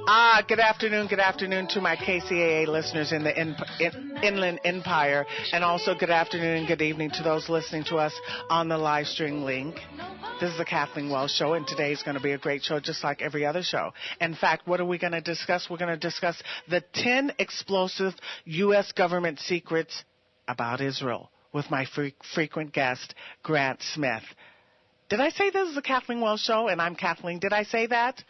Good afternoon to my KCAA listeners in the Inland Empire, and also good afternoon and good evening to those listening to us on the live stream link. This is the Kathleen Wells Show, and today is going to be a great show just like every other show. In fact, what are we going to discuss? We're going to discuss the 10 explosive U.S. government secrets about Israel with my frequent guest, Grant Smith. Did I say this is the Kathleen Wells Show and I'm Kathleen? Did I say that?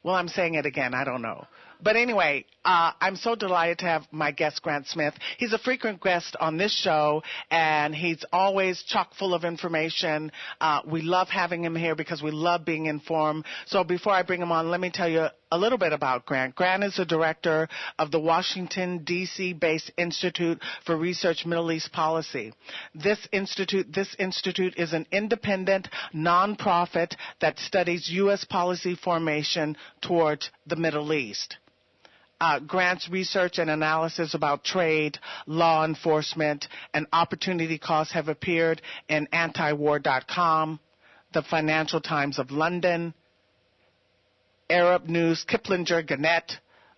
Well, I'm saying it again. I don't know. But anyway, I'm so delighted to have my guest, Grant Smith. He's a frequent guest on this show, and he's always chock full of information. We love having him here because we love being informed. So before I bring him on, let me tell you a little bit about Grant. Grant is the director of the Washington, D.C.-based Institute for Research Middle East Policy. This institute is an independent nonprofit that studies U.S. policy formation towards the Middle East. Grant's research and analysis about trade, law enforcement, and opportunity costs have appeared in antiwar.com, the Financial Times of London, Arab News, Kiplinger, Gannett,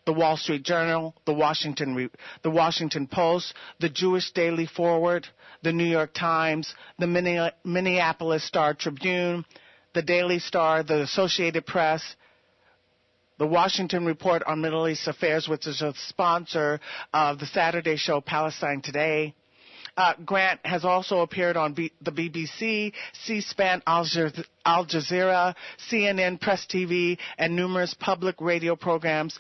the Wall Street Journal, the Washington Post, the Jewish Daily Forward, the New York Times, the Minneapolis Star-Tribune, the Daily Star, the Associated Press, the Washington Report on Middle East Affairs, which is a sponsor of the Saturday show Palestine Today. Grant has also appeared on the BBC, C-SPAN, Al Jazeera, CNN, Press TV, and numerous public radio programs.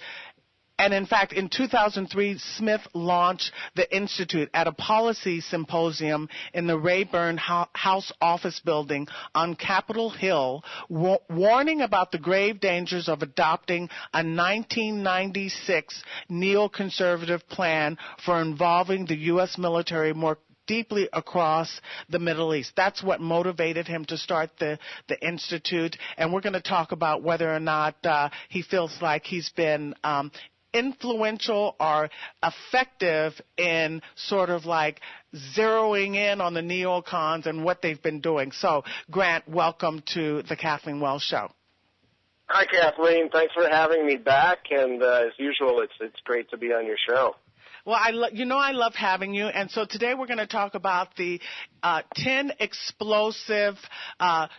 And in fact, in 2003, Smith launched the Institute at a policy symposium in the Rayburn House Office Building on Capitol Hill, warning about the grave dangers of adopting a 1996 neoconservative plan for involving the U.S. military more deeply across the Middle East. That's what motivated him to start the Institute, and we're going to talk about whether or not he feels like he's been influential or effective in sort of like zeroing in on the neocons and what they've been doing. So, Grant, welcome to the Kathleen Wells Show. Hi, Kathleen. Thanks for having me back, and as usual, it's great to be on your show. Well, I love having you, and so today we're going to talk about the 10 explosive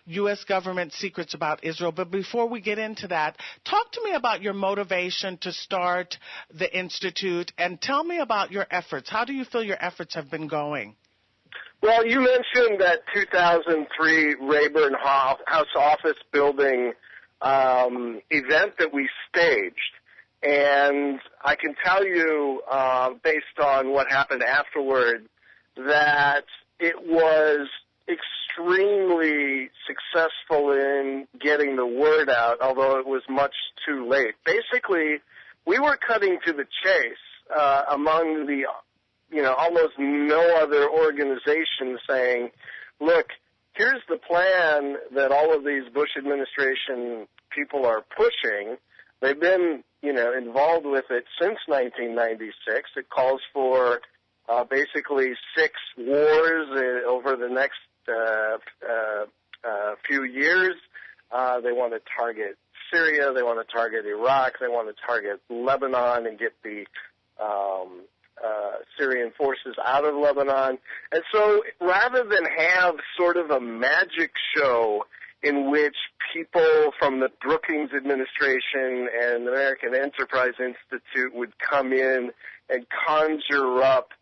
U.S. government secrets about Israel. But before we get into that, talk to me about your motivation to start the Institute, and tell me about your efforts. How do you feel your efforts have been going? Well, you mentioned that 2003 Rayburn House Office Building event that we staged. And I can tell you, based on what happened afterward, that it was extremely successful in getting the word out, although it was much too late. Basically, we were cutting to the chase among the, almost no other organization saying, look, here's the plan that all of these Bush administration people are pushing. They've been, involved with it since 1996. It calls for basically 6 wars over the next few years. They want to target Syria. They want to target Iraq. They want to target Lebanon and get the Syrian forces out of Lebanon. And so rather than have sort of a magic show in which people from the Brookings administration and the American Enterprise Institute would come in and conjure up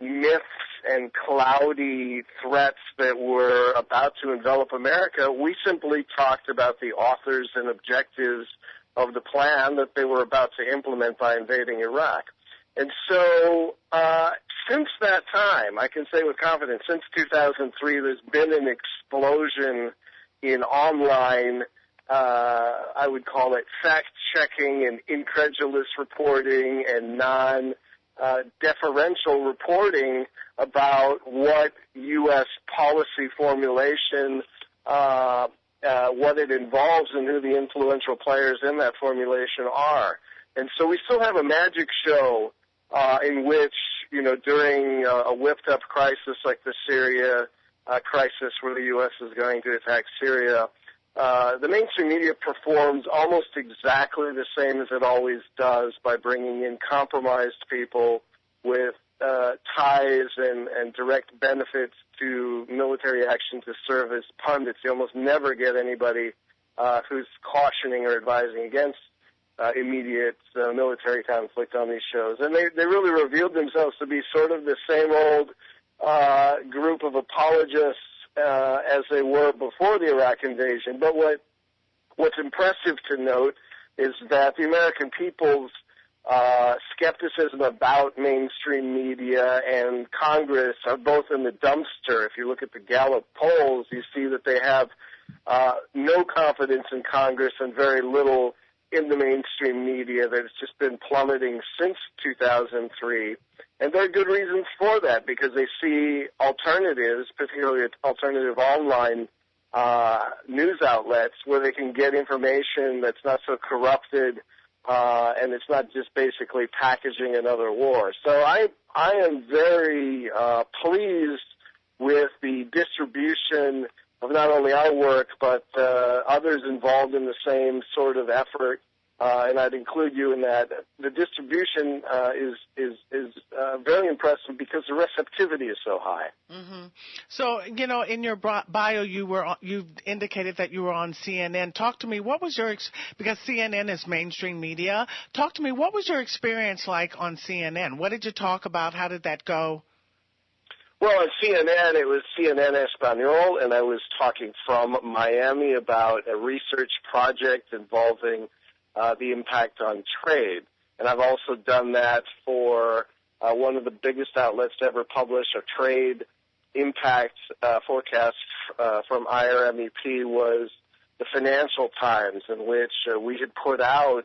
myths and cloudy threats that were about to envelop America, we simply talked about the authors and objectives of the plan that they were about to implement by invading Iraq. And so since that time, I can say with confidence, since 2003, there's been an explosion in online, I would call it fact-checking and incredulous reporting and non-deferential reporting about what U.S. policy formulation, what it involves and who the influential players in that formulation are. And so we still have a magic show in which, during a whipped-up crisis like the Syria crisis where the U.S. is going to attack Syria, the mainstream media performs almost exactly the same as it always does by bringing in compromised people with ties and direct benefits to military action to serve as pundits. You almost never get anybody who's cautioning or advising against immediate military conflict on these shows. And they really revealed themselves to be sort of the same old group of apologists as they were before the Iraq invasion. But what's impressive to note is that the American people's skepticism about mainstream media and Congress are both in the dumpster. If you look at the Gallup polls, you see that they have no confidence in Congress and very little in the mainstream media, that it's just been plummeting since 2003. And there are good reasons for that, because they see alternatives, particularly alternative online news outlets, where they can get information that's not so corrupted, and it's not just basically packaging another war. So I am very pleased with the distribution of not only our work, but others involved in the same sort of effort, and I'd include you in that. The distribution is very impressive because the receptivity is so high. Mm-hmm. So, in your bio, you indicated that you were on CNN. Talk to me, what was because CNN is mainstream media, talk to me, what was your experience like on CNN? What did you talk about? How did that go? Well, at CNN, it was CNN Espanol, and I was talking from Miami about a research project involving the impact on trade. And I've also done that for one of the biggest outlets to ever publish a trade impact forecast from IRMEP was the Financial Times, in which we had put out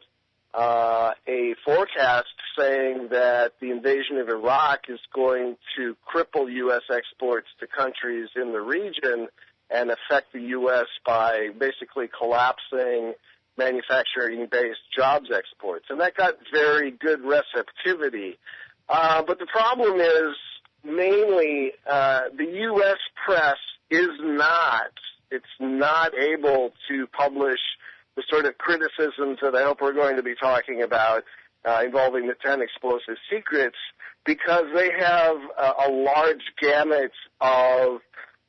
a forecast saying that the invasion of Iraq is going to cripple U.S. exports to countries in the region and affect the U.S. by basically collapsing manufacturing-based jobs exports. And that got very good receptivity. But the problem is mainly the U.S. press is not able to publish the sort of criticisms that I hope we're going to be talking about involving the 10 explosive secrets, because they have a large gamut of,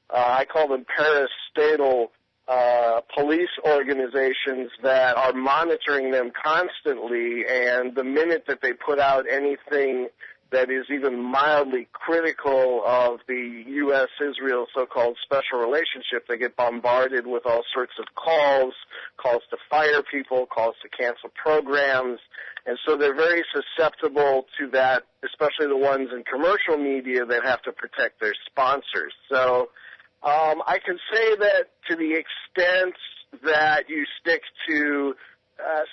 I call them parastatal police organizations that are monitoring them constantly, and the minute that they put out anything that is even mildly critical of the U.S.-Israel so-called special relationship, they get bombarded with all sorts of calls to fire people, calls to cancel programs, and so they're very susceptible to that, especially the ones in commercial media that have to protect their sponsors. So I can say that to the extent that you stick to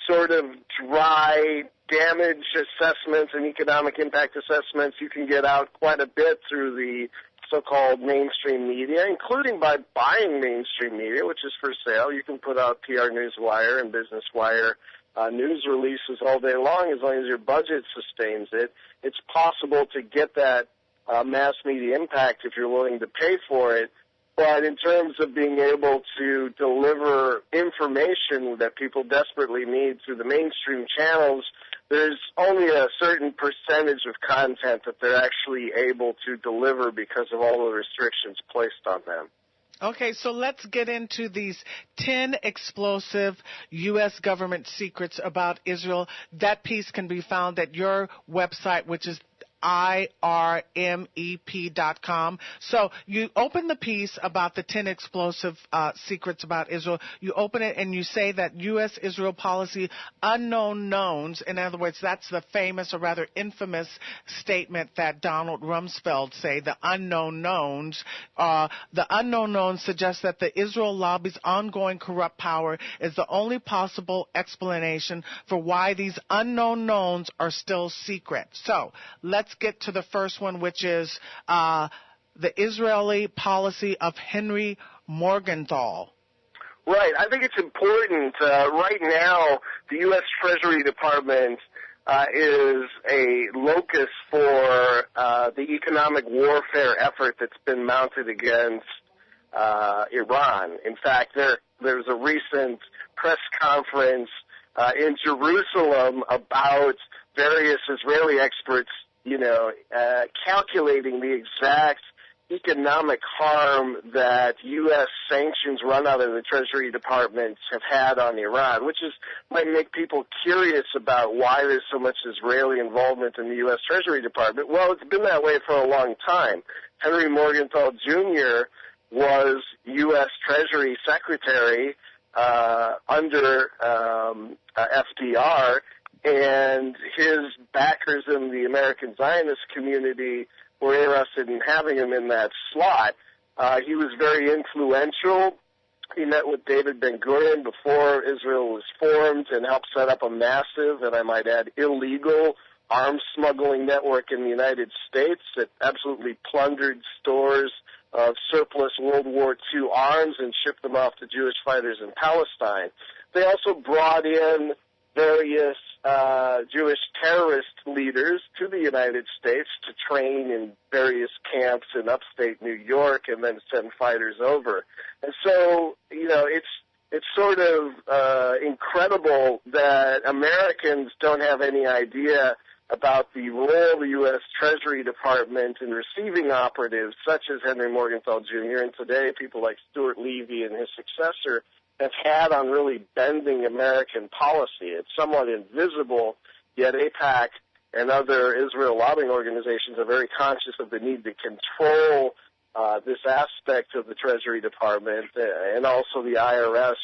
sort of dry damage assessments and economic impact assessments, you can get out quite a bit through the so-called mainstream media, including by buying mainstream media, which is for sale. You can put out PR Newswire and Business Wire news releases all day long as your budget sustains it. It's possible to get that mass media impact if you're willing to pay for it. But in terms of being able to deliver information that people desperately need through the mainstream channels, there's only a certain percentage of content that they're actually able to deliver because of all the restrictions placed on them. Okay, so let's get into these 10 explosive U.S. government secrets about Israel. That piece can be found at your website, which is IRMEP.com. So you open the piece about the 10 explosive secrets about Israel. You open it and you say that U.S.-Israel policy unknown knowns. In other words, that's the famous or rather infamous statement that Donald Rumsfeld say, the unknown knowns. The unknown knowns suggest that the Israel lobby's ongoing corrupt power is the only possible explanation for why these unknown knowns are still secret. So let's get to the first one, which is the Israeli policy of Henry Morgenthau. Right. I think it's important. Right now, the U.S. Treasury Department is a locus for the economic warfare effort that's been mounted against Iran. In fact, there's a recent press conference in Jerusalem about various Israeli experts, calculating the exact economic harm that U.S. sanctions run out of the Treasury Department have had on Iran, which might make people curious about why there's so much Israeli involvement in the U.S. Treasury Department. Well, it's been that way for a long time. Henry Morgenthau Jr. was U.S. Treasury Secretary under FDR, and his backers in the American Zionist community were interested in having him in that slot. He was very influential. He met with David Ben-Gurion before Israel was formed and helped set up a massive, and I might add, illegal arms smuggling network in the United States that absolutely plundered stores of surplus World War II arms and shipped them off to Jewish fighters in Palestine. They also brought in various Jewish terrorist leaders to the United States to train in various camps in upstate New York and then send fighters over. And so, it's sort of incredible that Americans don't have any idea about the role of the U.S. Treasury Department in receiving operatives such as Henry Morgenthau Jr. and today people like Stuart Levy and his successor have had on really bending American policy. It's somewhat invisible, yet AIPAC and other Israel lobbying organizations are very conscious of the need to control this aspect of the Treasury Department and also the IRS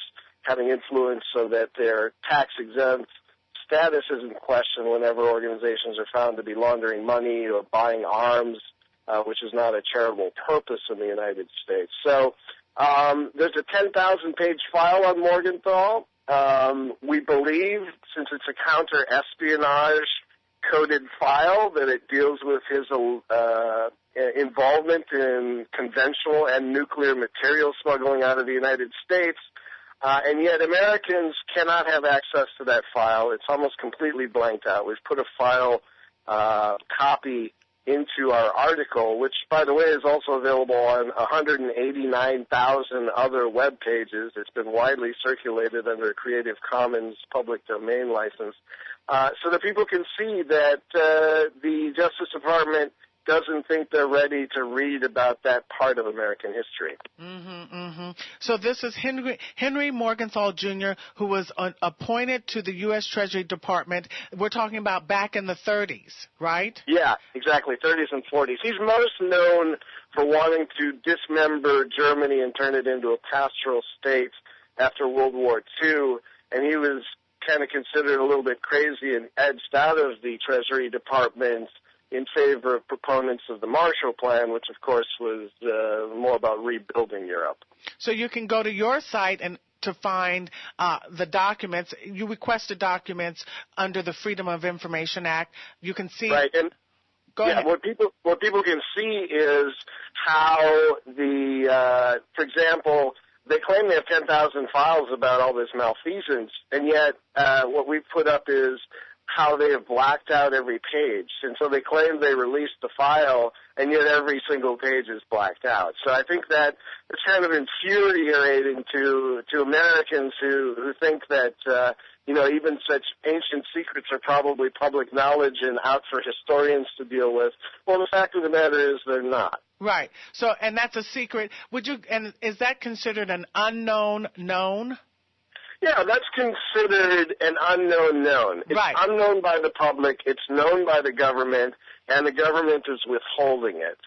having influence so that their tax-exempt status is in question whenever organizations are found to be laundering money or buying arms, which is not a charitable purpose in the United States. So there's a 10,000-page file on Morgenthau. We believe, since it's a counter-espionage coded file, that it deals with his involvement in conventional and nuclear material smuggling out of the United States. And yet Americans cannot have access to that file. It's almost completely blanked out. We've put a file copy into our article, which, by the way, is also available on 189,000 other web pages. It's been widely circulated under a Creative Commons public domain license, so that people can see that the Justice Department doesn't think they're ready to read about that part of American history. So this is Henry Morgenthau Jr., who was appointed to the U.S. Treasury Department. We're talking about back in the 30s, right? Yeah, exactly, 30s and 40s. He's most known for wanting to dismember Germany and turn it into a pastoral state after World War II, and he was kind of considered a little bit crazy and edged out of the Treasury Department in favor of proponents of the Marshall Plan, which, of course, was more about rebuilding Europe. So you can go to your site and to find the documents. You requested documents under the Freedom of Information Act. You can see. Right, and go ahead. What people can see is how for example, they claim they have 10,000 files about all this malfeasance, and yet what we've put up is how they have blacked out every page. And so they claim they released the file, and yet every single page is blacked out. So I think that it's kind of infuriating to Americans who think that, even such ancient secrets are probably public knowledge and out for historians to deal with. Well, the fact of the matter is they're not. Right. So, and that's a secret. And is that considered an unknown known? Yeah, that's considered an unknown known. It's unknown by the public, it's known by the government, and the government is withholding it.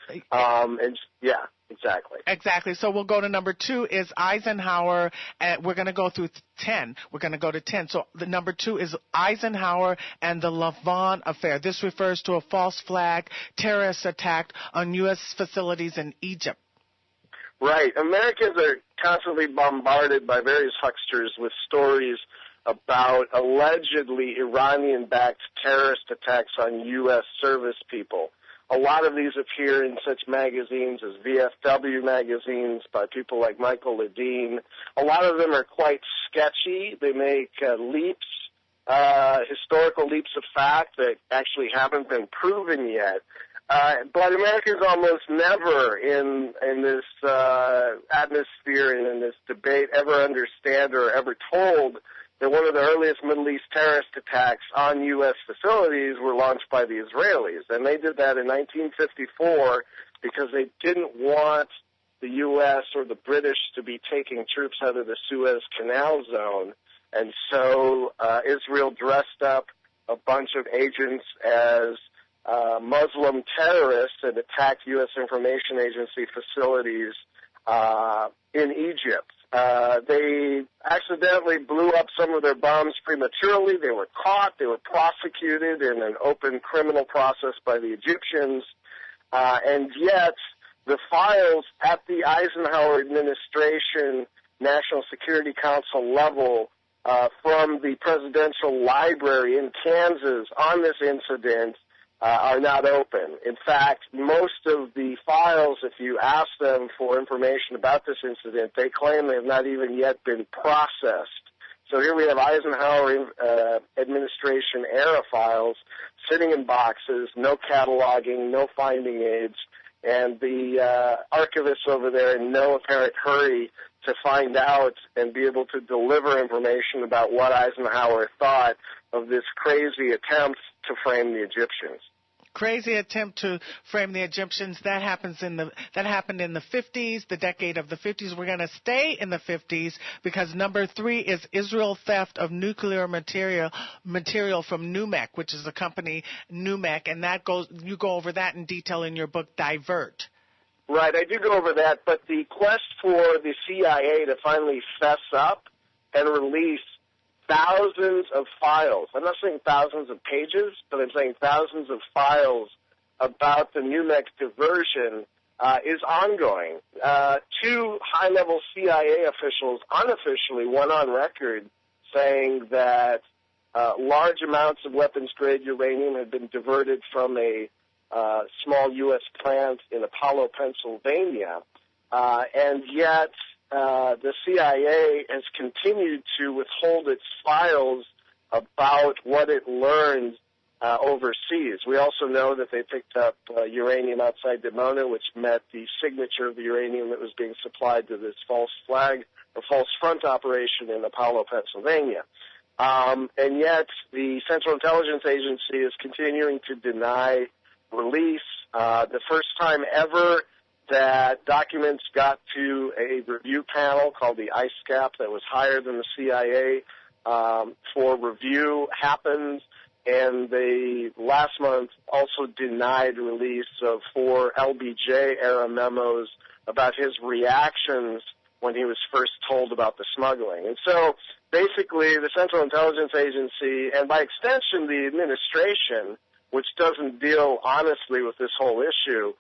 Exactly. Exactly. So we'll go to number 2 is Eisenhower. We're going to go through 10. We're going to go to 10. So the number 2 is Eisenhower and the Lavon Affair. This refers to a false flag terrorist attack on U.S. facilities in Egypt. Right. Americans are constantly bombarded by various hucksters with stories about allegedly Iranian-backed terrorist attacks on U.S. service people. A lot of these appear in such magazines as VFW magazines by people like Michael Ledeen. A lot of them are quite sketchy. They make historical leaps of fact that actually haven't been proven yet. But Americans almost never in this atmosphere and in this debate ever understand or ever told that one of the earliest Middle East terrorist attacks on U.S. facilities were launched by the Israelis. And they did that in 1954 because they didn't want the U.S. or the British to be taking troops out of the Suez Canal zone. And so Israel dressed up a bunch of agents as Muslim terrorists and attacked U.S. Information Agency facilities in Egypt. They accidentally blew up some of their bombs prematurely. They were caught. They were prosecuted in an open criminal process by the Egyptians. And yet the files at the Eisenhower administration National Security Council level from the presidential library in Kansas on this incident are not open. In fact, most of the files, if you ask them for information about this incident, they claim they have not even yet been processed. So here we have Eisenhower administration era files sitting in boxes, no cataloging, no finding aids, and the archivists over there in no apparent hurry to find out and be able to deliver information about what Eisenhower thought of this crazy attempt to frame the Egyptians. Crazy attempt to frame the Egyptians. That happened in the 50s, the decade of the 50s. We're going to stay in the 50s because number 3 is Israel theft of nuclear material from NUMEC, which is a company, NUMEC, and you go over that in detail in your book, Divert. Right, I do go over that, but the quest for the CIA to finally fess up and release thousands of files. I'm not saying thousands of pages, but I'm saying thousands of files about the NUMEC diversion is ongoing. 2 high-level CIA officials unofficially went on record saying that large amounts of weapons-grade uranium had been diverted from a small U.S. plant in Apollo, Pennsylvania, and yet the CIA has continued to withhold its files about what it learned overseas. We also know that they picked up uranium outside Dimona, which met the signature of the uranium that was being supplied to this false flag or false front operation in Apollo, Pennsylvania. And yet the Central Intelligence Agency is continuing to deny release. The first time ever that documents got to a review panel called the ISCAP that was higher than the CIA for review happened, and they last month also denied release of 4 LBJ-era memos about his reactions when he was first told about the smuggling. And so basically the Central Intelligence Agency, and by extension the administration, which doesn't deal honestly with this whole issue,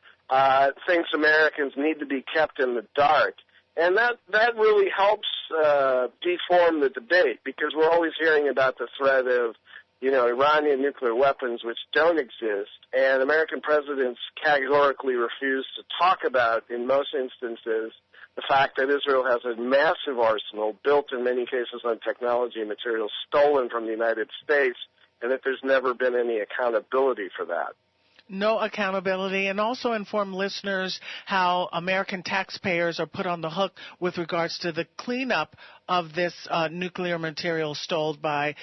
thinks Americans need to be kept in the dark. And that really helps deform the debate, because we're always hearing about the threat of, Iranian nuclear weapons, which don't exist, and American presidents categorically refuse to talk about, in most instances, the fact that Israel has a massive arsenal built in many cases on technology and materials stolen from the United States, and that there's never been any accountability for that. No accountability, and also inform listeners how American taxpayers are put on the hook with regards to the cleanup of this nuclear material stolen by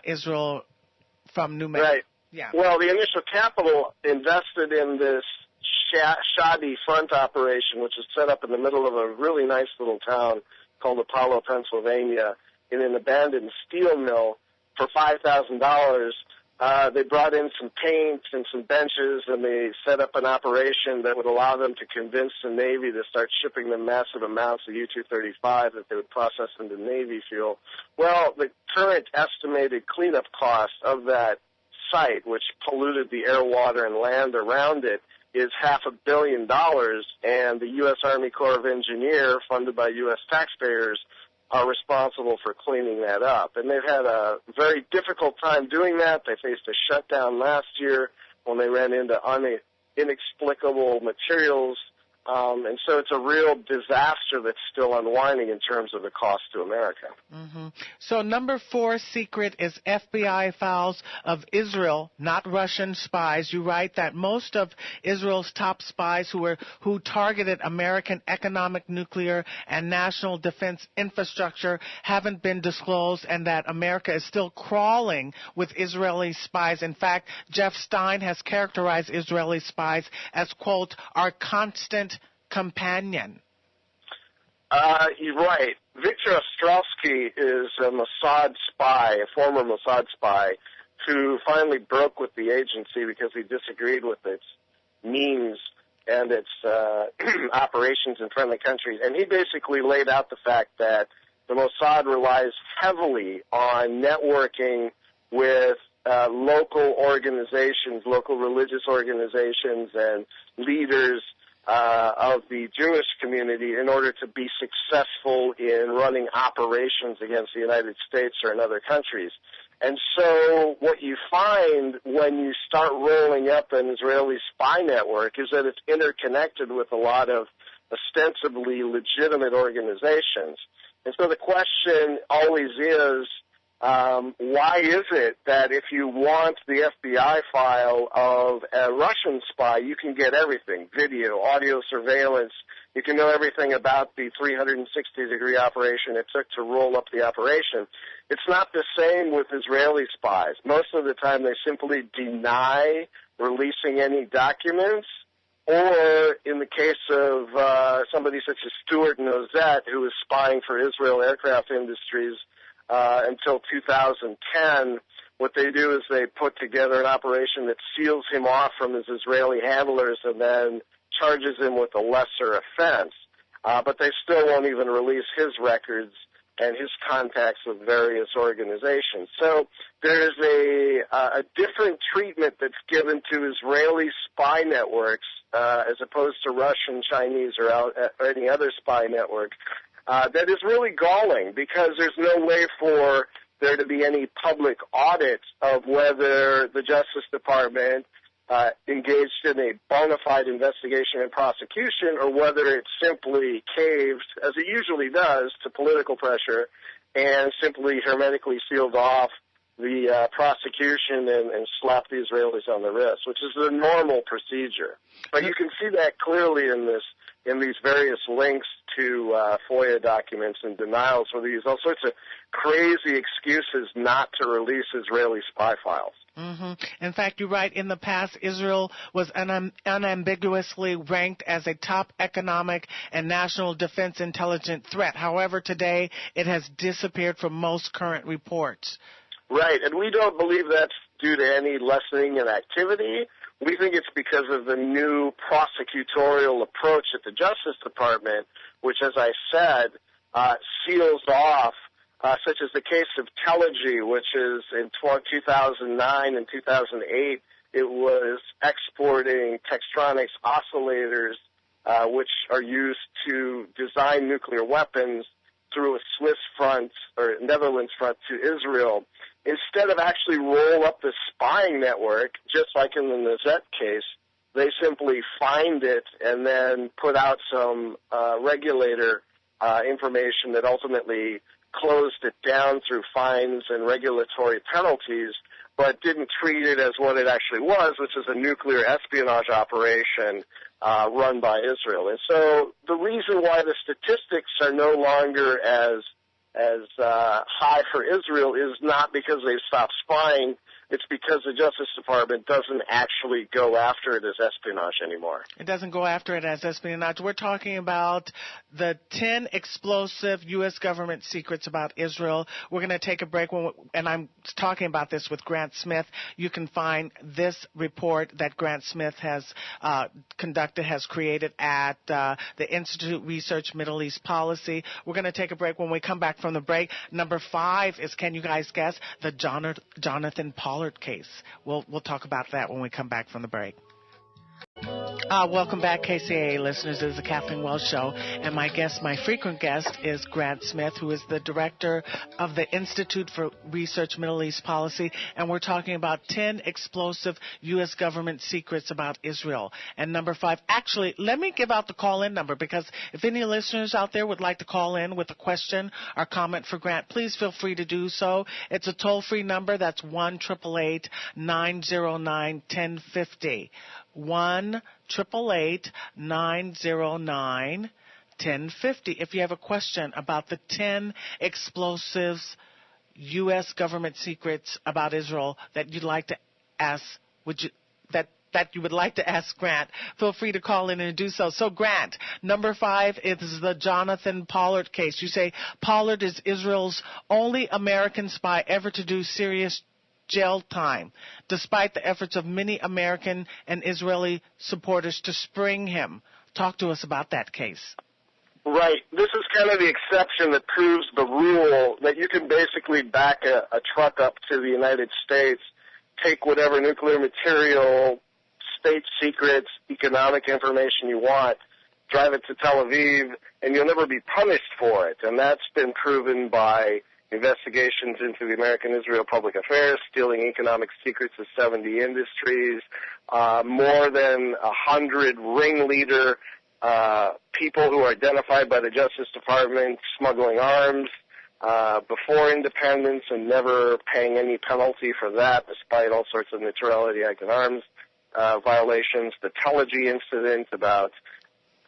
Israel from New Mexico. Right. Yeah. Well, the initial capital invested in this shoddy front operation, which is set up in the middle of a really nice little town called Apollo, Pennsylvania, in an abandoned steel mill for $5,000. They brought in some paint and some benches, and they set up an operation that would allow them to convince the Navy to start shipping them massive amounts of U-235 that they would process into Navy fuel. Well, the current estimated cleanup cost of that site, which polluted the air, water, and land around it, is $500 million, and the U.S. Army Corps of Engineers, funded by U.S. taxpayers, are responsible for cleaning that up. And they've had a very difficult time doing that. They faced a shutdown last year when they ran into inexplicable materials And so it's a real disaster that's still unwinding in terms of the cost to America. Mm-hmm. So number 4 secret is FBI files of Israel, not Russian spies. You write that most of Israel's top spies who targeted American economic, nuclear, and national defense infrastructure haven't been disclosed, and that America is still crawling with Israeli spies. In fact, Jeff Stein has characterized Israeli spies as, quote, our constant companion. You're right. Victor Ostrowski is a Mossad spy, a former Mossad spy, who finally broke with the agency because he disagreed with its means and its operations in friendly countries. And he basically laid out the fact that the Mossad relies heavily on networking with local organizations, local religious organizations, and leaders of the Jewish community in order to be successful in running operations against the United States or in other countries. And so what you find when you start rolling up an Israeli spy network is that it's interconnected with a lot of ostensibly legitimate organizations. And so the question always is, why is it that if you want the FBI file of a Russian spy, you can get everything, video, audio surveillance, you can know everything about the 360-degree operation it took to roll up the operation. It's not the same with Israeli spies. Most of the time they simply deny releasing any documents, or in the case of somebody such as Stuart Nozet, who was spying for Israel Aircraft Industries until 2010, what they do is they put together an operation that seals him off from his Israeli handlers and then charges him with a lesser offense. But they still won't even release his records and his contacts with various organizations. So there's a different treatment that's given to Israeli spy networks as opposed to Russian, Chinese, or any other spy network. That is really galling because there's no way for there to be any public audit of whether the Justice Department engaged in a bona fide investigation and prosecution or whether it simply caved, as it usually does, to political pressure and simply hermetically sealed off the prosecution and slapped the Israelis on the wrist, which is the normal procedure. But you can see that clearly in these various links to FOIA documents and denials where they use all sorts of crazy excuses not to release Israeli spy files. Mm-hmm. In fact, you write, in the past, Israel was unambiguously ranked as a top economic and national defense intelligence threat. However, today it has disappeared from most current reports. Right, and we don't believe that's due to any lessening in activity. We think it's because of the new prosecutorial approach at the Justice Department, which, as I said, seals off, such as the case of Telegy, which is in 2009 and 2008, it was exporting Textronics oscillators, which are used to design nuclear weapons through a Swiss front or Netherlands front to Israel. Instead of actually roll up the spying network, just like in the Nozet case, they simply find it and then put out some regulator information that ultimately closed it down through fines and regulatory penalties, but didn't treat it as what it actually was, which is a nuclear espionage operation run by Israel. And so the reason why the statistics are no longer as high for Israel is not because they've stopped spying. It's because the Justice Department doesn't actually go after it as espionage anymore. It doesn't go after it as espionage. We're talking about the 10 explosive U.S. government secrets about Israel. We're going to take a break, and I'm talking about this with Grant Smith. You can find this report that Grant Smith has created at the Institute Research Middle East Policy. We're going to take a break. When we come back from the break, number 5 is, can you guys guess, the Jonathan Pollard case. We'll talk about that when we come back from the break. Welcome back, KCAA listeners. This is the Kathleen Wells Show, and my frequent guest is Grant Smith, who is the director of the Institute for Research Middle East Policy, and we're talking about 10 explosive U.S. government secrets about Israel. And number 5, actually, let me give out the call-in number, because if any listeners out there would like to call in with a question or comment for Grant, please feel free to do so. It's a toll-free number. That's 1-888-909-1050. 1-888-909-1050. If you have a question about the 10 explosives U.S. government secrets about Israel that you'd like to ask, that you would like to ask Grant, feel free to call in and do so. So, Grant, number 5 is the Jonathan Pollard case. You say Pollard is Israel's only American spy ever to do serious jail time, despite the efforts of many American and Israeli supporters to spring him. Talk to us about that case. Right. This is kind of the exception that proves the rule that you can basically back a truck up to the United States, take whatever nuclear material, state secrets, economic information you want, drive it to Tel Aviv, and you'll never be punished for it. And that's been proven by investigations into the American-Israel public affairs, stealing economic secrets of 70 industries, more than 100 ringleader people who are identified by the Justice Department smuggling arms before independence and never paying any penalty for that, despite all sorts of Neutrality Act and arms violations, the Telegy incident about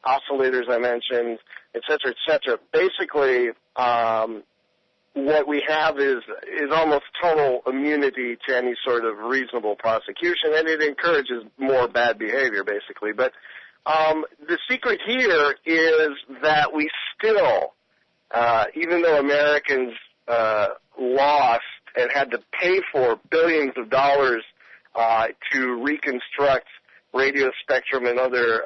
oscillators I mentioned, et cetera, et cetera. Basically, what we have is almost total immunity to any sort of reasonable prosecution, and it encourages more bad behavior, basically. But the secret here is that we still, even though Americans lost and had to pay for billions of dollars to reconstruct radio spectrum and other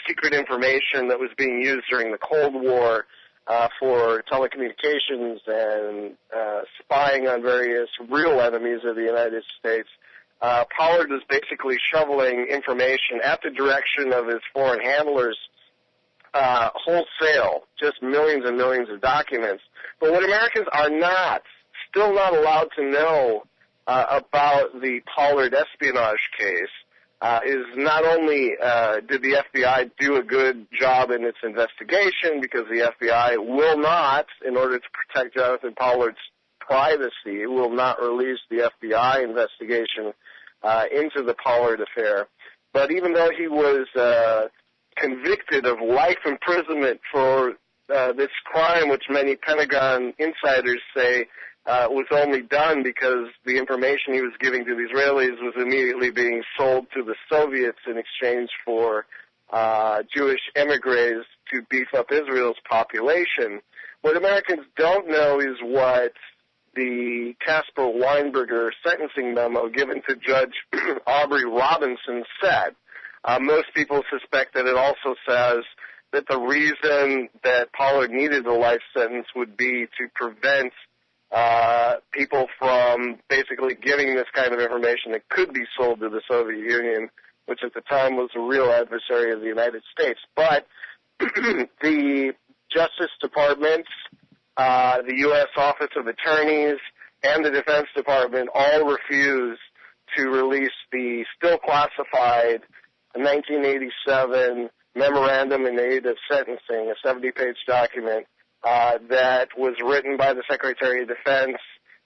secret information that was being used during the Cold War, for telecommunications and spying on various real enemies of the United States, Pollard was basically shoveling information at the direction of his foreign handlers wholesale, just millions and millions of documents. But what Americans are still not allowed to know about the Pollard espionage case is not only did the FBI do a good job in its investigation, because the FBI will not, in order to protect Jonathan Pollard's privacy, will not release the FBI investigation into the Pollard affair. But even though he was convicted of life imprisonment for this crime, which many Pentagon insiders say was only done because the information he was giving to the Israelis was immediately being sold to the Soviets in exchange for Jewish emigres to beef up Israel's population. What Americans don't know is what the Casper Weinberger sentencing memo given to Judge Aubrey Robinson said. Most people suspect that it also says that the reason that Pollard needed a life sentence would be to prevent people from basically giving this kind of information that could be sold to the Soviet Union, which at the time was a real adversary of the United States. But the Justice Department, the U.S. Office of Attorneys, and the Defense Department all refused to release the still classified 1987 Memorandum in Aid of Sentencing, a 70-page document that was written by the Secretary of Defense,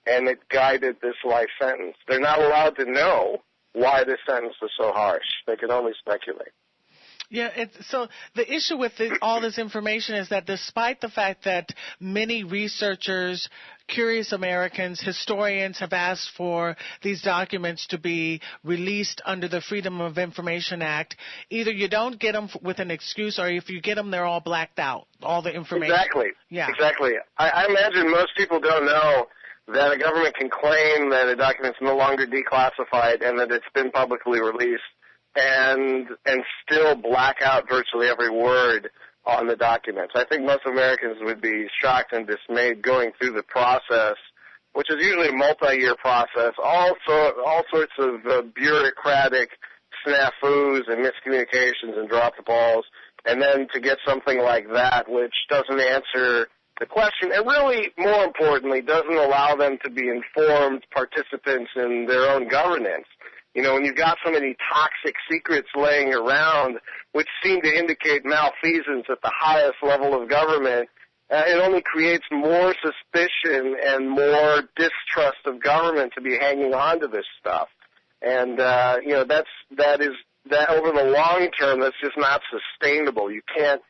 and it guided this life sentence. They're not allowed to know why this sentence was so harsh. They can only speculate. Yeah, so the issue with all this information is that despite the fact that many researchers, curious Americans, historians have asked for these documents to be released under the Freedom of Information Act, either you don't get them with an excuse, or if you get them, they're all blacked out, all the information. Exactly. Yeah. Exactly. I imagine most people don't know that a government can claim that a document's no longer declassified and that it's been publicly released, and still black out virtually every word on the documents. I think most Americans would be shocked and dismayed going through the process, which is usually a multi-year process, all sorts of bureaucratic snafus and miscommunications and drop the balls, and then to get something like that which doesn't answer the question, and really, more importantly, doesn't allow them to be informed participants in their own governance. You know, when you've got so many toxic secrets laying around, which seem to indicate malfeasance at the highest level of government, it only creates more suspicion and more distrust of government to be hanging on to this stuff. And, you know, that over the long term, that's just not sustainable. You can't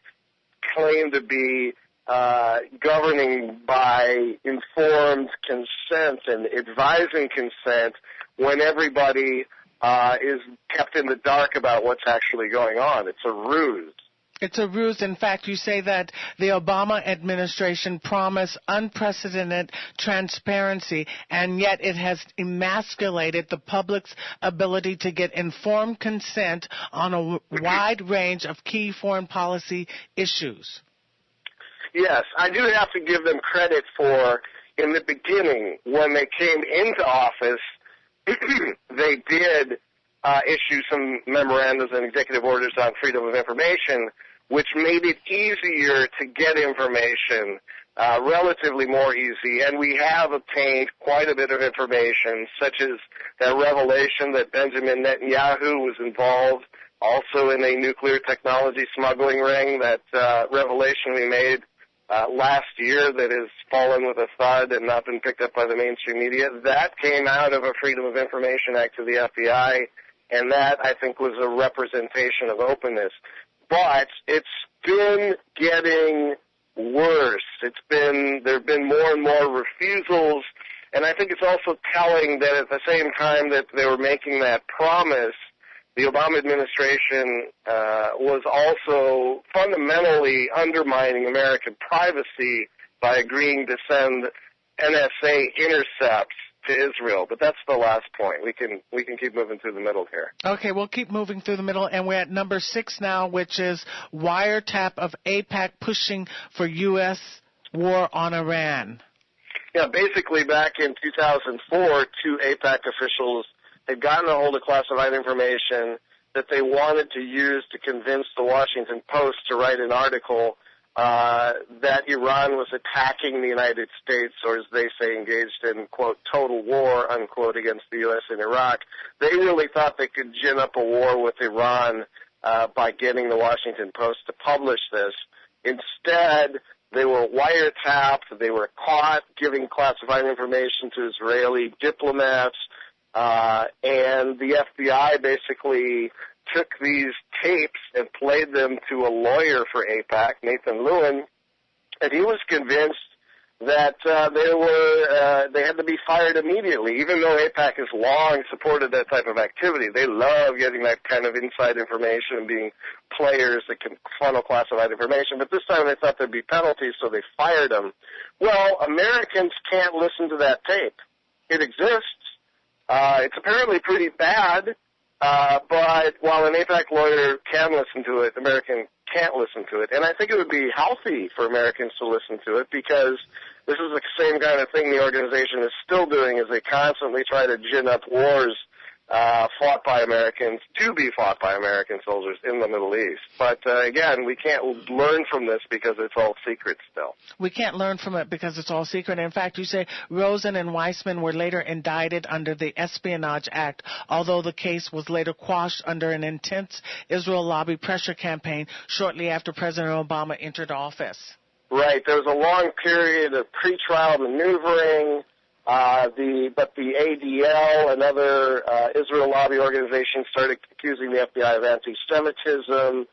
claim to be governing by informed consent and advising consent when everybody is kept in the dark about what's actually going on. It's a ruse. It's a ruse. In fact, you say that the Obama administration promised unprecedented transparency, and yet it has emasculated the public's ability to get informed consent on a wide range of key foreign policy issues. Yes, I do have to give them credit for, in the beginning, when they came into office, they did issue some memorandums and executive orders on freedom of information, which made it easier to get information, relatively more easy. And we have obtained quite a bit of information, such as that revelation that Benjamin Netanyahu was involved also in a nuclear technology smuggling ring, that revelation we made last year that has fallen with a thud and not been picked up by the mainstream media. That came out of a Freedom of Information Act to the FBI, and that, I think, was a representation of openness. But it's been getting worse. There have been more and more refusals, and I think it's also telling that at the same time that they were making that promise, the Obama administration was also fundamentally undermining American privacy by agreeing to send NSA intercepts to Israel. But that's the last point. We can keep moving through the middle here. Okay, we'll keep moving through the middle, and we're at number 6 now, which is wiretap of AIPAC pushing for U.S. war on Iran. Yeah, basically back in 2004, 2 AIPAC officials had gotten a hold of classified information that they wanted to use to convince the Washington Post to write an article that Iran was attacking the United States, or as they say, engaged in, quote, total war, unquote, against the U.S. in Iraq. They really thought they could gin up a war with Iran by getting the Washington Post to publish this. Instead, they were wiretapped. They were caught giving classified information to Israeli diplomats. And the FBI basically took these tapes and played them to a lawyer for AIPAC, Nathan Lewin, and he was convinced that they had to be fired immediately, even though AIPAC has long supported that type of activity. They love getting that kind of inside information and being players that can funnel classified information. But this time they thought there'd be penalties, so they fired them. Well, Americans can't listen to that tape. It exists. It's apparently pretty bad, but while an AIPAC lawyer can listen to it, American can't listen to it. And I think it would be healthy for Americans to listen to it, because this is the same kind of thing the organization is still doing, as they constantly try to gin up wars fought by Americans, to be fought by American soldiers in the Middle East. But again, we can't learn from this because it's all secret still. We can't learn from it because it's all secret. In fact, you say Rosen and Weissman were later indicted under the Espionage Act, although the case was later quashed under an intense Israel lobby pressure campaign shortly after President Obama entered office. Right. There was a long period of pretrial maneuvering. But the ADL, another Israel lobby organization, started accusing the FBI of anti-Semitism,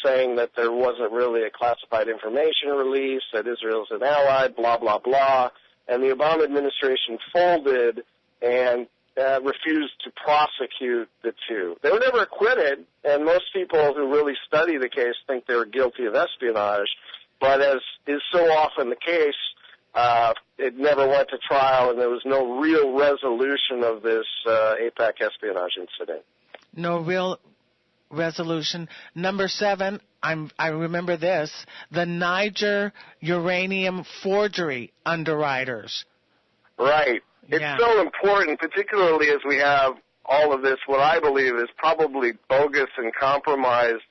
saying that there wasn't really a classified information release, that Israel's an ally, blah, blah, blah. And the Obama administration folded and refused to prosecute the two. They were never acquitted, and most people who really study the case think they were guilty of espionage. But as is so often the case, it never went to trial, and there was no real resolution of this AIPAC espionage incident. No real resolution. Number 7, I remember this, the Niger uranium forgery underwriters. Right. It's so important, particularly as we have all of this, what I believe is probably bogus and compromised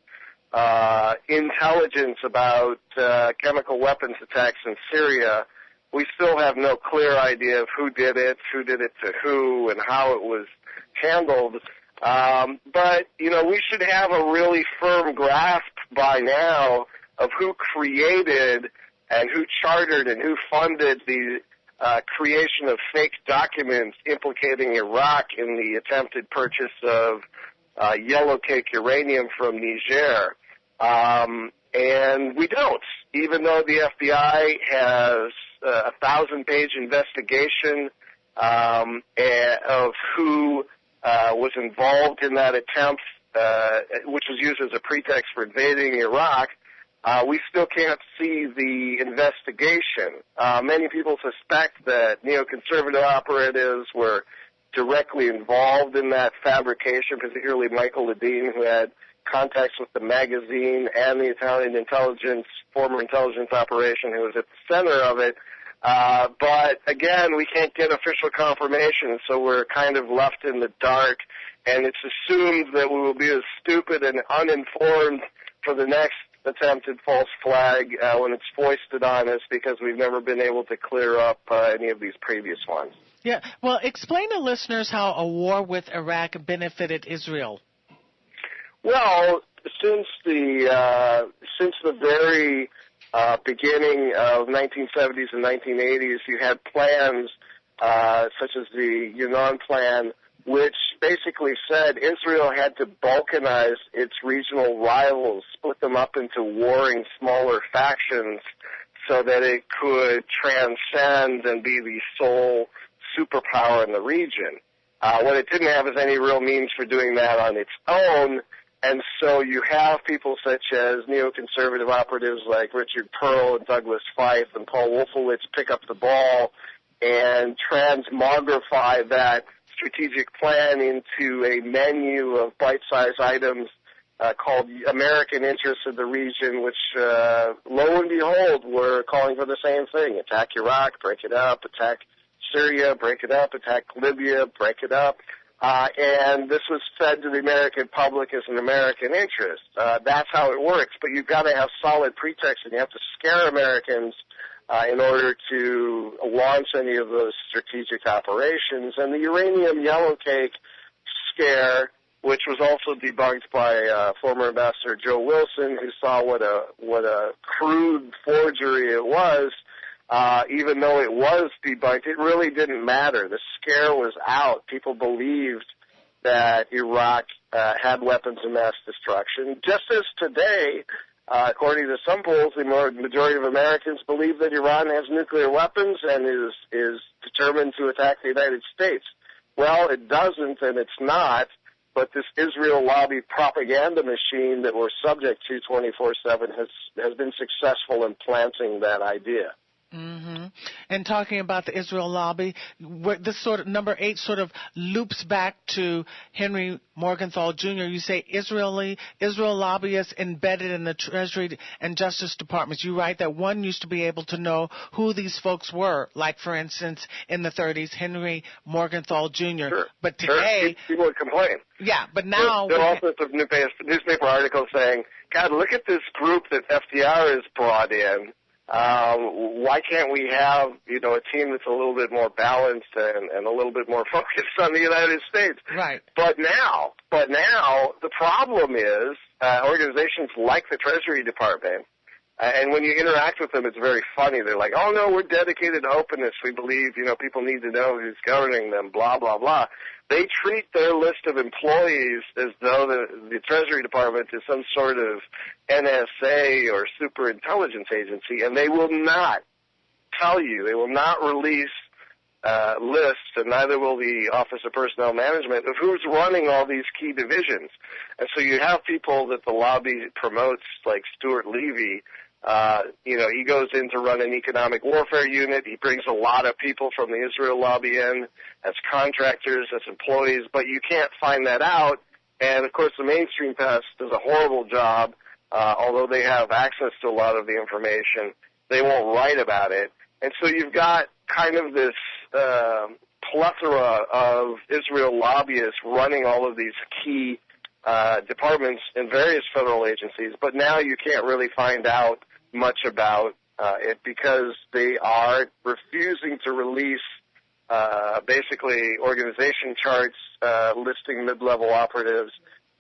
intelligence about chemical weapons attacks in Syria. We still have no clear idea of who did it to who, and how it was handled. But, we should have a really firm grasp by now of who created and who chartered and who funded the creation of fake documents implicating Iraq in the attempted purchase of yellow cake uranium from Niger. And we don't, even though the FBI has a 1,000-page investigation of who was involved in that attempt, which was used as a pretext for invading Iraq. We still can't see the investigation. Many people suspect that neoconservative operatives were directly involved in that fabrication, particularly Michael Ledeen, who had contacts with the magazine and the Italian former intelligence operation, who was at the center of it. But again, we can't get official confirmation, so we're kind of left in the dark, and it's assumed that we will be as stupid and uninformed for the next attempted false flag when it's foisted on us, because we've never been able to clear up any of these previous ones. Yeah, well, explain to listeners how a war with Iraq benefited Israel. Well, since the very beginning of 1970s and 1980s, you had plans such as the Yinon plan, which basically said Israel had to balkanize its regional rivals, split them up into warring smaller factions so that it could transcend and be the sole superpower in the region. What it didn't have is any real means for doing that on its own, and so you have people such as neoconservative operatives like Richard Pearl and Douglas Feith and Paul Wolfowitz pick up the ball and transmogrify that strategic plan into a menu of bite-sized items called American Interests of the Region, which, lo and behold, were calling for the same thing: attack Iraq, break it up; attack Syria, break it up; attack Libya, break it up. And this was fed to the American public as an American interest. That's how it works. But you've got to have solid pretext, and you have to scare Americans in order to launch any of those strategic operations. And the uranium yellow cake scare, which was also debunked by former Ambassador Joe Wilson, who saw what a crude forgery it was. Even though it was debunked, it really didn't matter. The scare was out. People believed that Iraq had weapons of mass destruction. Just as today, according to some polls, the majority of Americans believe that Iran has nuclear weapons and is determined to attack the United States. Well, it doesn't, and it's not. But this Israel lobby propaganda machine that we're subject to 24/7 has been successful in planting that idea. Mm-hmm. And talking about the Israel lobby, this sort of number 8 sort of loops back to Henry Morgenthau Jr. You say Israel lobbyists embedded in the Treasury and Justice Departments. You write that one used to be able to know who these folks were, like, for instance, in the 30s, Henry Morgenthau Jr. Sure. But today... Sure. People would complain. Yeah, but now... There are all sorts of newspaper articles saying, God, look at this group that FDR has brought in. Why can't we have, a team that's a little bit more balanced and a little bit more focused on the United States? Right. But now, the problem is organizations like the Treasury Department, and when you interact with them, it's very funny. They're like, oh, no, we're dedicated to openness. We believe, people need to know who's governing them, blah, blah, blah. They treat their list of employees as though the Treasury Department is some sort of NSA or super intelligence agency, and they will not tell you, they will not release lists, and neither will the Office of Personnel Management, of who's running all these key divisions. And so you have people that the lobby promotes, like Stuart Levy. He goes in to run an economic warfare unit. He brings a lot of people from the Israel lobby in as contractors, as employees, but you can't find that out. And, of course, the mainstream press does a horrible job. Although they have access to a lot of the information, they won't write about it. And so you've got kind of this plethora of Israel lobbyists running all of these key departments in various federal agencies, but now you can't really find out much about it because they are refusing to release basically organization charts listing mid-level operatives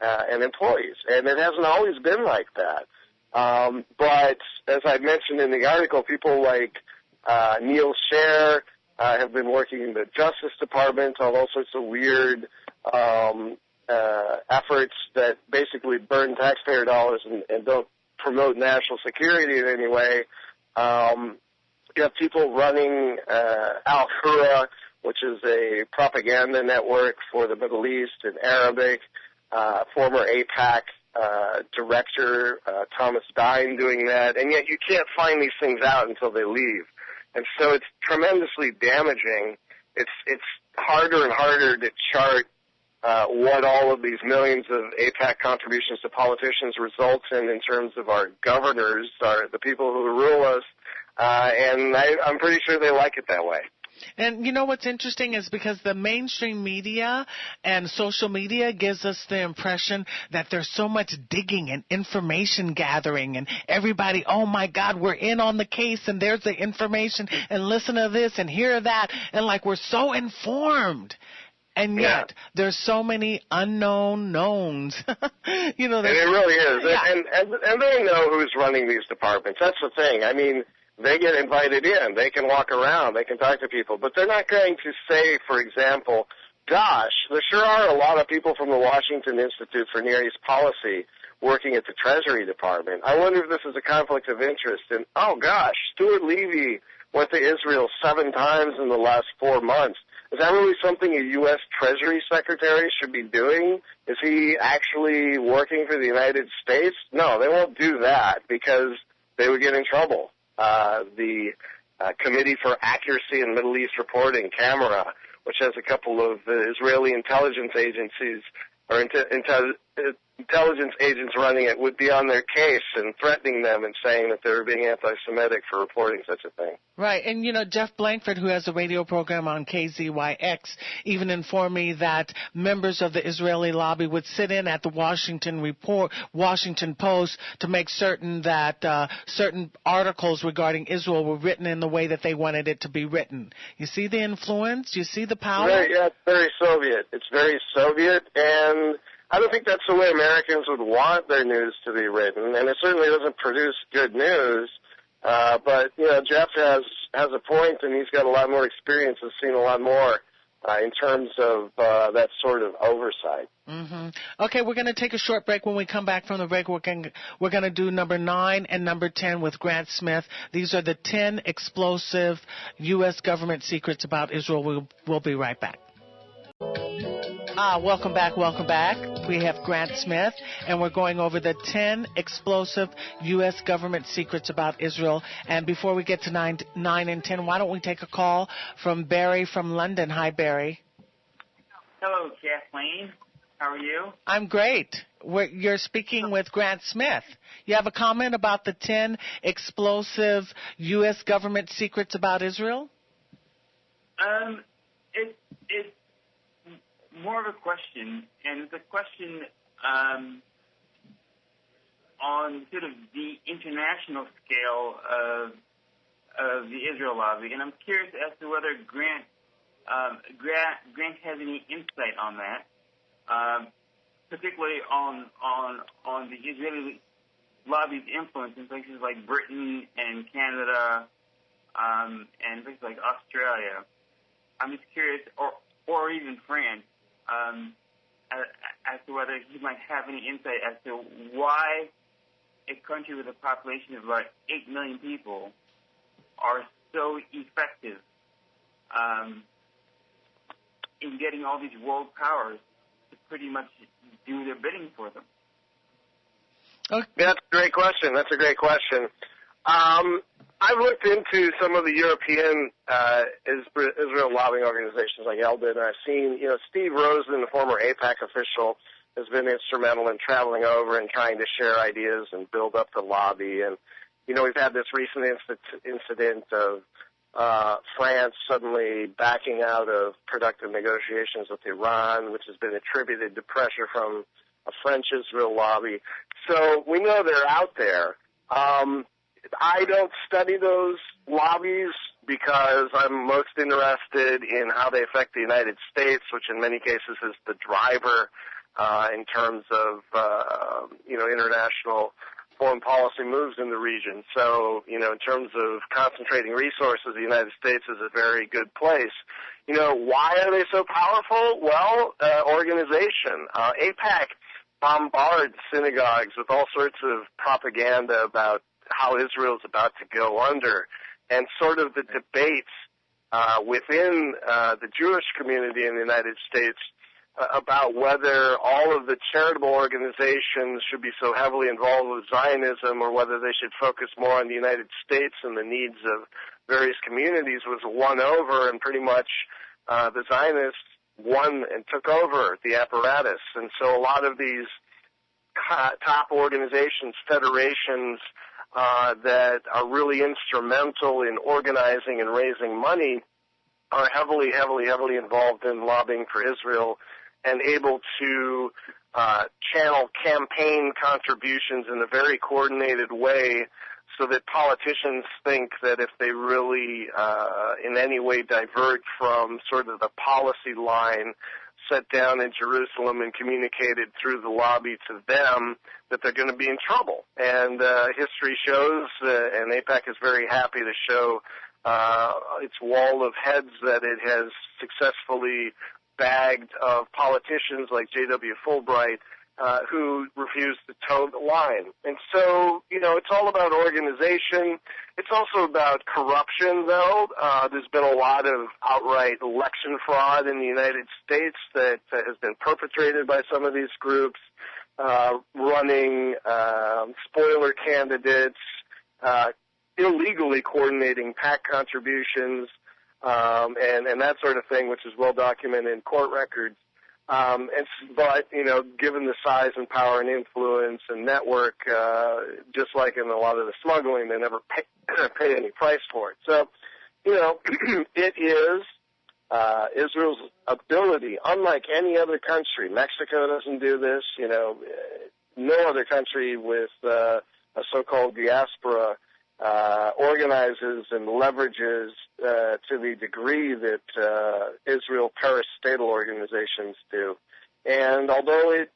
and employees. And it hasn't always been like that. But as I mentioned in the article, people like Neil Scher have been working in the Justice Department on all sorts of weird efforts that basically burn taxpayer dollars and don't promote national security in any way. You have people running Al-Hura, which is a propaganda network for the Middle East in Arabic, former AIPAC director Thomas Dine doing that, and yet you can't find these things out until they leave. And so it's tremendously damaging. It's harder and harder to chart what all of these millions of AIPAC contributions to politicians results in terms of our governors, the people who rule us, and I'm pretty sure they like it that way. And you know what's interesting is because the mainstream media and social media gives us the impression that there's so much digging and information gathering and everybody, oh my God, we're in on the case and there's the information and listen to this and hear that, and like we're so informed. And yet, there's so many unknown knowns. You know, and it really is. Yeah. And they know who's running these departments. That's the thing. I mean, they get invited in. They can walk around. They can talk to people. But they're not going to say, for example, gosh, there sure are a lot of people from the Washington Institute for Near East Policy working at the Treasury Department. I wonder if this is a conflict of interest. And, oh, gosh, Stuart Levy went to Israel 7 times in the last 4 months. Is that really something a U.S. Treasury Secretary should be doing? Is he actually working for the United States? No, they won't do that because they would get in trouble. The Committee for Accuracy in Middle East Reporting, CAMERA, which has a couple of Israeli intelligence agencies or intelligence agents running it, would be on their case and threatening them and saying that they were being anti-Semitic for reporting such a thing. Right. And, you know, Jeff Blankford, who has a radio program on KZYX, even informed me that members of the Israeli lobby would sit in at the Washington Post to make certain that certain articles regarding Israel were written in the way that they wanted it to be written. You see the influence? You see the power? It's very Soviet. It's very Soviet, and I don't think that's the way Americans would want their news to be written, and it certainly doesn't produce good news. But, you know, Jeff has a point, and he's got a lot more experience and seen a lot more in terms of that sort of oversight. Mm-hmm. Okay, we're going to take a short break. When we come back from the break, we're going to do number 9 and number 10 with Grant Smith. These are the 10 explosive U.S. government secrets about Israel. We'll be right back. Welcome back. We have Grant Smith, and we're going over the 10 explosive U.S. government secrets about Israel. And before we get to 9 and 10, why don't we take a call from Barry from London. Hi, Barry. Hello, Kathleen. How are you? I'm great. You're speaking with Grant Smith. You have a comment about the 10 explosive U.S. government secrets about Israel? It's more of a question, and it's a question on sort of the international scale of the Israel lobby, and I'm curious as to whether Grant has any insight on that, particularly on the Israeli lobby's influence in places like Britain and Canada and places like Australia. I'm just curious, or even France, as to whether he might have any insight as to why a country with a population of about 8 million people are so effective in getting all these world powers to pretty much do their bidding for them. Okay. That's a great question. I've looked into some of the European Israel lobbying organizations like Oded, and I've seen, you know, Steve Rosen, the former AIPAC official, has been instrumental in traveling over and trying to share ideas and build up the lobby. And, you know, we've had this recent incident of France suddenly backing out of productive negotiations with Iran, which has been attributed to pressure from a French-Israel lobby. So we know they're out there. I don't study those lobbies because I'm most interested in how they affect the United States, which in many cases is the driver in terms of, international foreign policy moves in the region. So, in terms of concentrating resources, the United States is a very good place. Why are they so powerful? Well, organization. AIPAC bombards synagogues with all sorts of propaganda about how Israel is about to go under, and sort of the debates within the Jewish community in the United States about whether all of the charitable organizations should be so heavily involved with Zionism or whether they should focus more on the United States and the needs of various communities was won over, and pretty much the Zionists won and took over the apparatus. And so a lot of these top organizations, federations, that are really instrumental in organizing and raising money are heavily involved in lobbying for Israel and able to channel campaign contributions in a very coordinated way so that politicians think that if they really in any way divert from sort of the policy line set down in Jerusalem and communicated through the lobby to them, that they're going to be in trouble. And history shows, and AIPAC is very happy to show its wall of heads that it has successfully bagged of politicians like J.W. Fulbright who refuse to toe the line. And so, it's all about organization. It's also about corruption, though. There's been a lot of outright election fraud in the United States that has been perpetrated by some of these groups, running spoiler candidates, illegally coordinating PAC contributions, and that sort of thing, which is well documented in court records. But given the size and power and influence and network, just like in a lot of the smuggling, they never pay any price for it. So, it is Israel's ability, unlike any other country. Mexico doesn't do this. No other country with a so-called diaspora organizes and leverages to the degree that Israel parastatal organizations do. And although it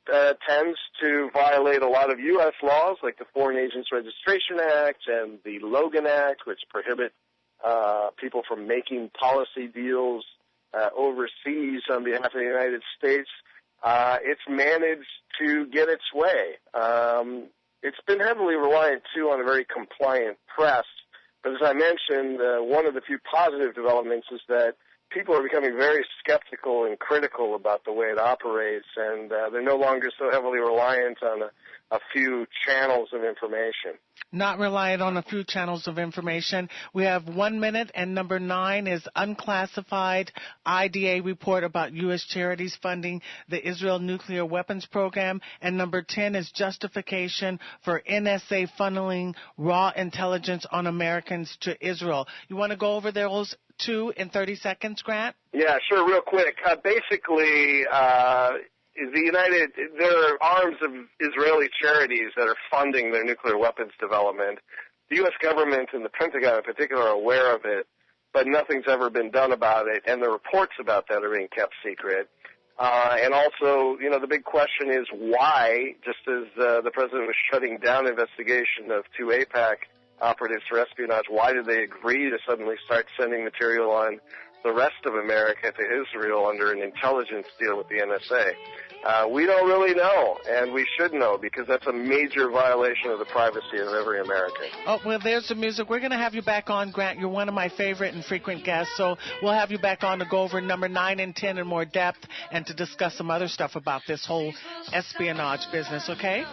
tends to violate a lot of U.S. laws, like the Foreign Agents Registration Act and the Logan Act, which prohibit people from making policy deals overseas on behalf of the United States, it's managed to get its way. It's been heavily reliant, too, on a very compliant press. But as I mentioned, one of the few positive developments is that people are becoming very skeptical and critical about the way it operates, and they're no longer so heavily reliant on a few channels of information. Not reliant on a few channels of information. We have 1 minute, and number 9 is unclassified IDA report about U.S. charities funding the Israel nuclear weapons program, and number 10 is justification for NSA funneling raw intelligence on Americans to Israel. You want to go over those two in 30 seconds, Grant? Yeah, sure, real quick. Basically, there are arms of Israeli charities that are funding their nuclear weapons development. The U.S. government and the Pentagon in particular are aware of it, but nothing's ever been done about it, and the reports about that are being kept secret. And also, the big question is why, just as the president was shutting down investigation of 2 AIPAC operatives for espionage, why did they agree to suddenly start sending material on the rest of America to Israel under an intelligence deal with the NSA? We don't really know, and we should know, because that's a major violation of the privacy of every American. Oh, well, there's the music. We're going to have you back on, Grant. You're one of my favorite and frequent guests, so we'll have you back on to go over number 9 and 10 in more depth and to discuss some other stuff about this whole espionage business, okay?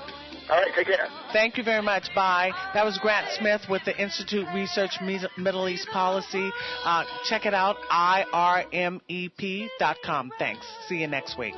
All right, take care. Thank you very much. Bye. That was Grant Smith with the Institute Research Middle East Policy. Check it out, irmep.com. Thanks. See you next week.